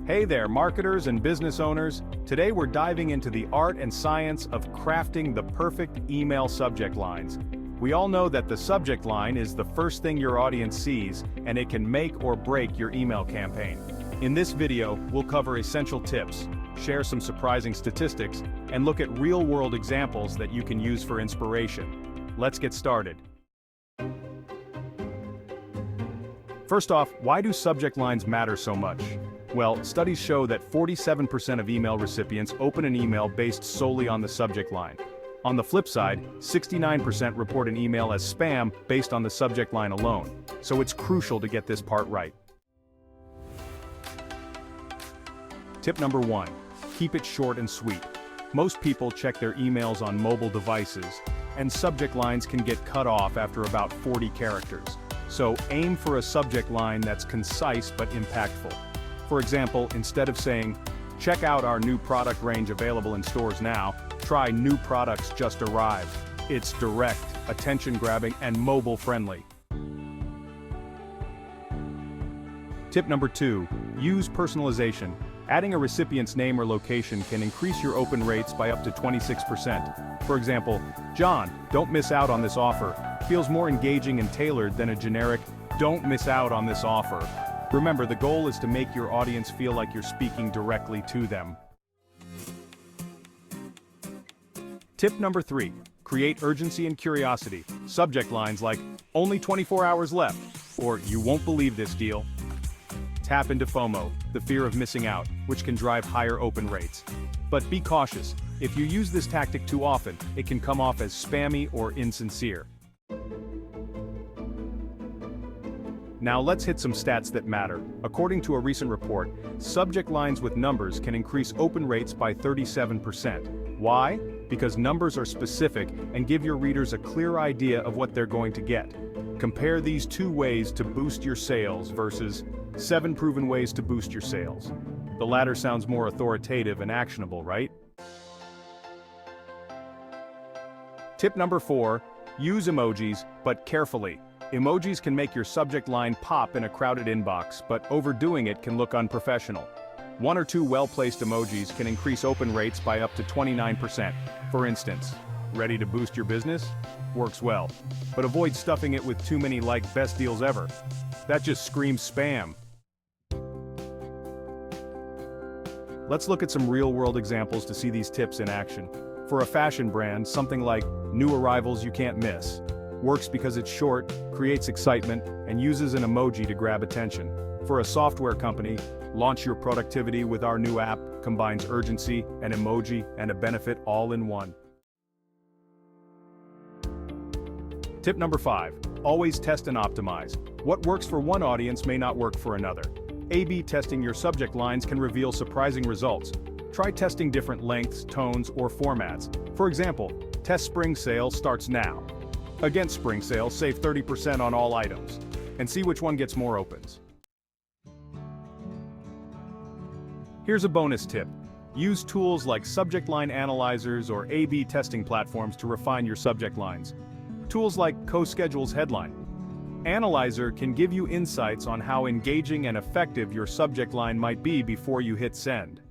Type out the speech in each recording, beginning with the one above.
Hey there, marketers and business owners. Today we're diving into the art and science of crafting the perfect email subject lines. We all know that the subject line is the first thing your audience sees, and it can make or break your email campaign. In this video, we'll cover essential tips, share some surprising statistics, and look at real-world examples that you can use for inspiration. Let's get started. First off, why do subject lines matter so much? Well, studies show that 47% of email recipients open an email based solely on the subject line. On the flip side, 69% report an email as spam based on the subject line alone. So it's crucial to get this part right. Tip number 1. Keep it short and sweet. Most people check their emails on mobile devices, and subject lines can get cut off after about 40 characters. So aim for a subject line that's concise but impactful. For example, instead of saying, "Check out our new product range available in stores now," try "New products just arrived." It's direct, attention-grabbing, and mobile-friendly. Tip number 2. Use personalization. Adding a recipient's name or location can increase your open rates by up to 26%. For example, "John, don't miss out on this offer," feels more engaging and tailored than a generic, "Don't miss out on this offer." Remember, the goal is to make your audience feel like you're speaking directly to them. Tip number 3. Create urgency and curiosity. Subject lines like, "Only 24 hours left," or "You won't believe this deal." Tap into FOMO, the fear of missing out, which can drive higher open rates. But be cautious. If you use this tactic too often, it can come off as spammy or insincere. Now let's hit some stats that matter. According to a recent report, subject lines with numbers can increase open rates by 37%. Why? Because numbers are specific and give your readers a clear idea of what they're going to get. Compare these 2 ways to boost your sales versus 7 proven ways to boost your sales. The latter sounds more authoritative and actionable, right? Tip number 4. Use emojis, but carefully. Emojis can make your subject line pop in a crowded inbox, but overdoing it can look unprofessional. 1 or 2 well-placed emojis can increase open rates by up to 29%. For instance, "Ready to boost your business?" Works well. But avoid stuffing it with too many like "Best deals ever." That just screams spam. Let's look at some real-world examples to see these tips in action. For a fashion brand, something like "New arrivals you can't miss" works because it's short, creates excitement, and uses an emoji to grab attention. For a software company, "Launch your productivity with our new app" combines urgency, an emoji, and a benefit all in one. Tip number 5. Always test and optimize. What works for one audience may not work for another. A/B testing your subject lines can reveal surprising results. Try testing different lengths, tones, or formats. For example, test spring sale starts now. Against spring sale, save 30% on all items. And see which one gets more opens. Here's a bonus tip. Use tools like subject line analyzers or A/B testing platforms to refine your subject lines. Tools like CoSchedule's Headline Analyzer can give you insights on how engaging and effective your subject line might be before you hit send.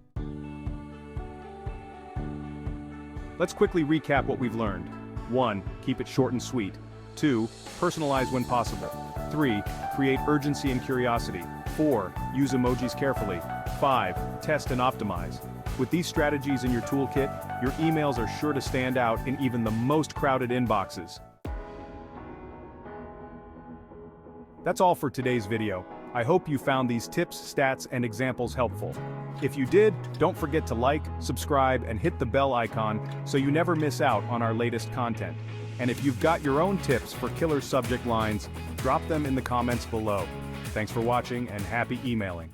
Let's quickly recap what we've learned. 1. Keep it short and sweet. 2. Personalize when possible. 3. Create urgency and curiosity. 4. Use emojis carefully. 5. Test and optimize. With these strategies in your toolkit, your emails are sure to stand out in even the most crowded inboxes. That's all for today's video. I hope you found these tips, stats, and examples helpful. If you did, don't forget to like, subscribe, and hit the bell icon so you never miss out on our latest content. And if you've got your own tips for killer subject lines, drop them in the comments below. Thanks for watching and happy emailing.